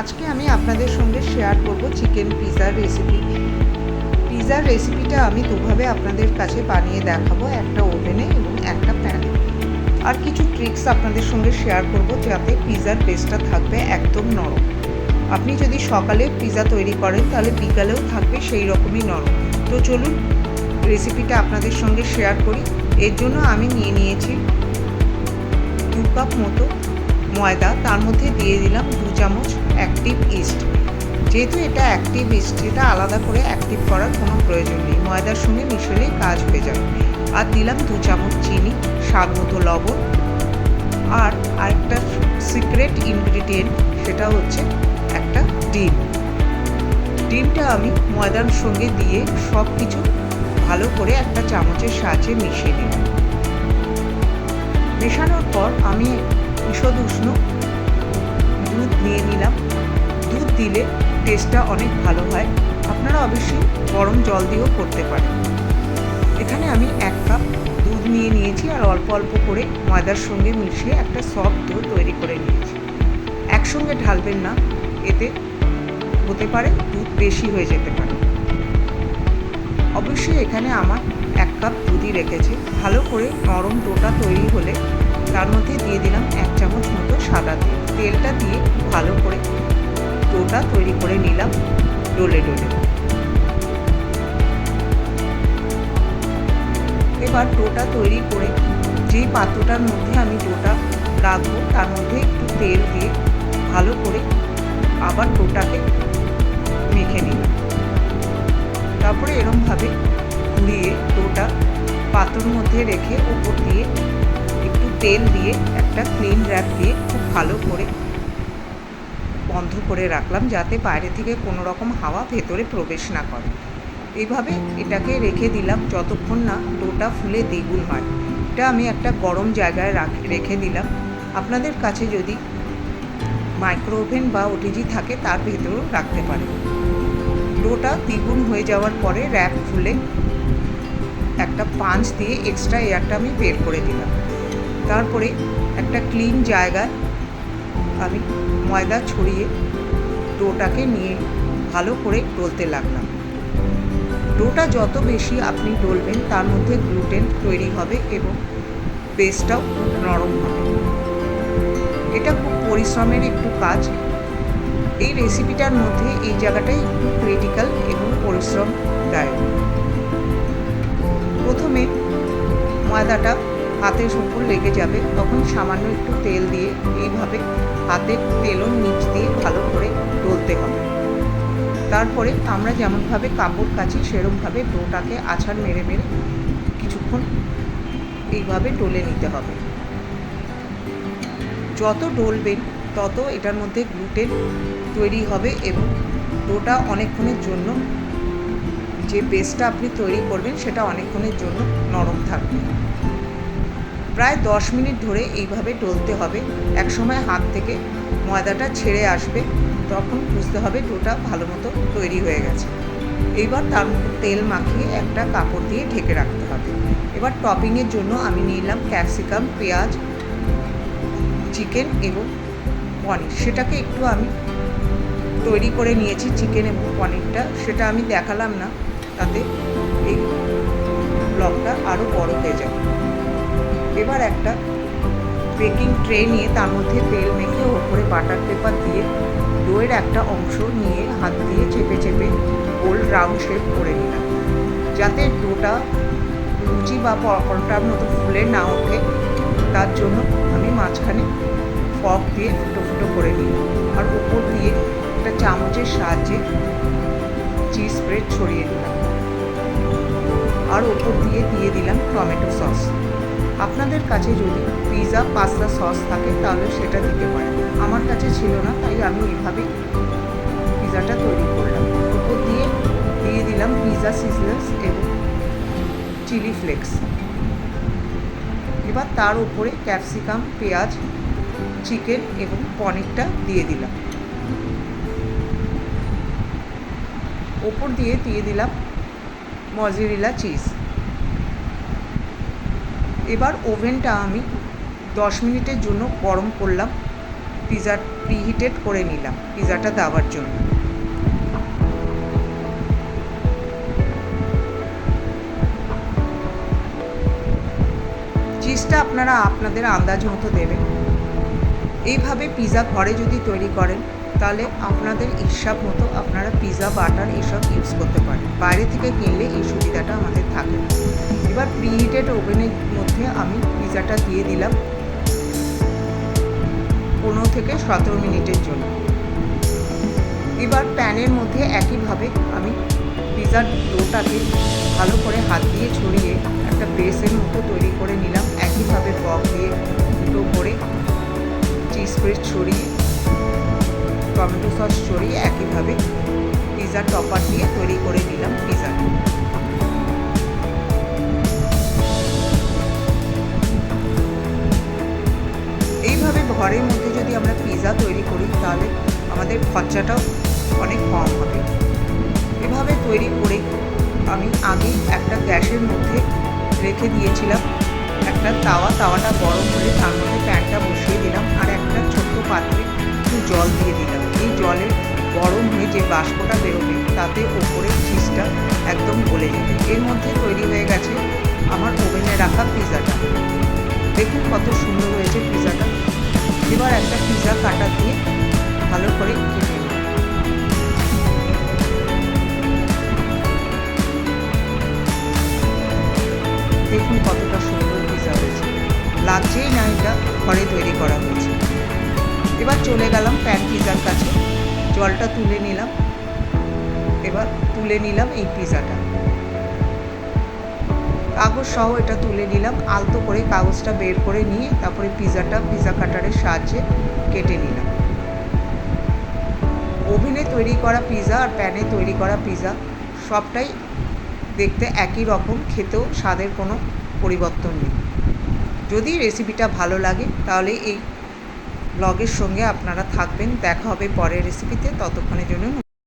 আজকে আমি আপনাদের সঙ্গে শেয়ার করব চিকেন পিৎজার রেসিপি। পিৎজার রেসিপিটা আমি দুভাবে আপনাদের কাছে বানিয়ে দেখাবো, একটা ওভেনে এবং একটা প্যানে। আর কিছু ট্রিক্স আপনাদের সঙ্গে শেয়ার করব যাতে পিৎজার বেসটা থাকবে একদম নরম। আপনি যদি সকালে পিৎজা তৈরি করেন তাহলে বিকালেও থাকবে সেই রকমই নরম। তো চলুন রেসিপিটা আপনাদের সঙ্গে শেয়ার করি। এর জন্য আমি নিয়েছি 2 কাপ মতো ময়দা, তার মধ্যে দিয়ে দিলাম 2 চামচ অ্যাক্টিভ ইস্ট। যেহেতু এটা অ্যাক্টিভ ইস্ট, এটা আলাদা করে অ্যাক্টিভ করার কোনো প্রয়োজন নেই, ময়দার সঙ্গে মিশলেই কাজ হয়ে যাবে। আর দিলাম 2 চামচ চিনি, স্বাদ মতো লবণ, আর আরেকটা সিক্রেট ইনগ্রিডিয়েন্ট, সেটা হচ্ছে একটা ডিম। ডিমটা আমি ময়দার সঙ্গে দিয়ে সব কিছু ভালো করে একটা চামচের সাহায্যে মিশিয়ে নিলাম। মেশানোর পর আমি ঈষদ উষ্ণ দুধ নিয়ে নিলাম। দুধ দিলে টেস্টটা অনেক ভালো হয়। আপনারা অবশ্যই গরম জল দিয়েও করতে পারেন। এখানে আমি 1 কাপ দুধ নিয়ে নিয়েছি আর অল্প অল্প করে ময়দার সঙ্গে মিশিয়ে একটা সফট ডো তৈরি করে নিয়েছি। একসঙ্গে ঢালবেন না, এতে হতে পারে দুধ বেশি হয়ে যেতে পারে। অবশ্যই এখানে আমার 1 কাপ দুধই রেখেছি। ভালো করে নরম ডোটা তৈরি হলে তার মধ্যে দিয়ে দিলাম 1 চামচ মতো সাদা তেল। তেলটা দিয়ে ভালো করে ডোটা তৈরি করে নিলাম ডোলে ডোলে। এবার ডোটা তৈরি করে যেই পাত্রটার মধ্যে আমি ডোটা রাখবো তার মধ্যে একটু তেল দিয়ে ভালো করে আবার ডোটাকে মেখে নিলাম। তারপরে এরমভাবে ঘুরিয়ে ডোটা পাত্রর মধ্যে রেখে ওপর দিয়ে একটু তেল দিয়ে একটা ক্লিন র্যাপ দিয়ে খুব ভালো করে বন্ধ করে রাখলাম, যাতে বাইরে থেকে কোনো রকম হাওয়া ভেতরে প্রবেশ না করে। এইভাবে এটাকে রেখে দিলাম যতক্ষণ না ডোটা ফুলে দ্বিগুণ হয়। এটা আমি একটা গরম জায়গায় রেখে দিলাম। আপনাদের কাছে যদি মাইক্রো ওভেন বা ওটিজি থাকে তার ভেতরেও রাখতে পারেন। ডোটা দ্বিগুণ হয়ে যাওয়ার পরে র্যাপ খুলে একটা পাঞ্চ দিয়ে এক্সট্রা এয়ারটা আমি বের করে দিলাম। তারপরে একটা ক্লিন জায়গায় আমি ময়দা ছড়িয়ে ডোটাকে নিয়ে ভালো করে ডলতে লাগলাম। ডোটা যত বেশি আপনি ডলবেন তার মধ্যে গ্লুটেন তৈরি হবে এবং বেসটাও খুব নরম হবে। এটা খুব পরিশ্রমের একটু কাজ। এই রেসিপিটার মধ্যে এই জায়গাটাই একটু ক্রিটিক্যাল এবং পরিশ্রমদায়ক। প্রথমে ময়দাটা হাতের উপর লেগে যাবে, তখন সামান্য একটু তেল দিয়ে এইভাবে হাতের তেলও নিচ দিয়ে ভালো করে ডলতে হবে। তারপরে আমরা যেমনভাবে কাপড় কাচি সেরকমভাবে ডোটাকে আছাড় মেরে মেরে কিছুক্ষণ এইভাবে ডলে নিতে হবে। যত ডলবেন তত এটার মধ্যে গ্লুটেন তৈরি হবে এবং ডোটা অনেকক্ষণের জন্য, যে বেসটা আপনি তৈরি করবেন সেটা অনেকক্ষণের জন্য নরম থাকবে। প্রায় 10 মিনিট ধরে এইভাবে ডলতে হবে। একসময় হাত থেকে ময়দাটা ছেড়ে আসবে, তখন বুঝতে হবে ডোটা ভালো মতো তৈরি হয়ে গেছে। এইবার তার মধ্যে তেল মাখিয়ে একটা কাপড় দিয়ে ঢেকে রাখতে হবে। এবার টপিংয়ের জন্য আমি নিলাম ক্যাপসিকাম, পেঁয়াজ, চিকেন এবং পনির। সেটাকে একটু আমি তৈরি করে নিয়েছি চিকেন এবং পনিরটা, সেটা আমি দেখালাম না, তাতে এই ব্লগটা আরও বড় হয়ে যাবে। এবার একটা বেকিং ট্রে নিয়ে তার মধ্যে তেল মেখে ওপরে বাটার পেপার দিয়ে ডোয়ের একটা অংশ নিয়ে হাত দিয়ে চেপে চেপে গোল রাউন্ড শেপ করে নিলাম, যাতে ডোটা লুচি বা পরোটার মতো ফুলে না ওঠে। তার জন্য আমি মাঝখানে ফর্ক দিয়ে ফুটো ফুটো করে নিলাম আর ওপর দিয়ে একটা চামচের সাহায্যে চিজ স্প্রেড ছড়িয়ে দিলাম আর ওপর দিয়ে দিয়ে দিলাম টমেটো সস। আপনাদের কাছে যদি পিৎজা পাস্তা সস থাকে তাহলে সেটা দিতে পারেন। আমার কাছে ছিল না, তাই আমি এইভাবে পিৎজাটা তৈরি করলাম। ওপর দিয়ে দিয়ে দিলাম পিৎজা সিজনার্স এবং চিলি ফ্লেক্স। এবার তার উপরে ক্যাপসিকাম, পেঁয়াজ, চিকেন এবং পনিরটা দিয়ে দিলাম। ওপর দিয়ে দিয়ে দিলাম মজেরিলা চিজ। এবার ওভেনটা আমি 10 মিনিটের জন্য গরম করলাম পিৎজা প্রিহিটেড করে নিলাম পিৎজাটা দেওয়ার জন্য। চিজটা আপনারা আপনাদের আন্দাজ মতো দেবেন। এইভাবে পিৎজা ঘরে যদি তৈরি করেন তাহলে আপনাদের হিসাব মতো আপনারা পিৎজা বাটার এসব ইউজ করতে পারেন। বাইরে থেকে কিনলে এই সুবিধাটা আমাদের থাকে না। এবার প্রিহিটেড ওভেনের মধ্যে আমি পিৎজাটা দিয়ে দিলাম 15 থেকে 17 মিনিটের জন্য। এবার প্যানের মধ্যে একইভাবে আমি পিৎজার ডোটাকে ভালো করে হাত দিয়ে ছড়িয়ে একটা বেসের মতো তৈরি করে নিলাম। একইভাবে বক দিয়ে দুটো করে চিজ পেস্ট ছড়িয়ে টমেটো সস ছড়িয়ে একইভাবে পিৎজার টপার দিয়ে তৈরি করে নিলাম পিৎজাটা। এইভাবে ঘরের মধ্যে যদি আমরা পিৎজা তৈরি করি তাহলে আমাদের খরচাটাও অনেক কম হবে। এভাবে তৈরি করে আমি আগে একটা গ্যাসের মধ্যে রেখে দিয়েছিলাম একটা তাওয়াটা গরম হলে তার মধ্যে প্যানটা বসিয়ে দিলাম আর একটা ছোট্ট পাত্রে একটু জল দিয়ে দিলাম। এই জলে গরম হয়ে যে বাষ্পটা বেরোবে তাতে ওপরে চিজটা একদম গলে যাবে। এর মধ্যে তৈরি হয়ে গেছে আমার ওভেনে রাখা পিৎজাটা। দেখুন কত সুন্দর হয়েছে পিৎজাটা। এবার একটা পিৎজা কাটা দিয়ে ভালো করে কেটে নিই। দেখুন কতটা সুন্দর পিৎজা হয়েছে, লাগছেই না এটা ঘরে তৈরি করা হয়েছে। এবার চলে গেলাম প্যান পিৎজার কাছে, জলটা তুলে নিলাম। এবার তুলে নিলাম এই পিৎজাটা, কাগজ সহ এটা তুলে নিলাম। আলতো করে কাগজটা বের করে নিয়ে তারপরে পিৎজা কাটারের সাহায্যে কেটে নিলাম। ওভেনে তৈরি করা পিৎজা আর প্যানে তৈরি করা পিৎজা সবটাই দেখতে একই রকম, খেতেও স্বাদের কোনো পরিবর্তন নেই। যদি রেসিপিটা ভালো লাগে তাহলে এই ব্লগের সঙ্গে আপনারা থাকবেন। দেখা হবে পরের রেসিপিতে, ততক্ষণের জন্য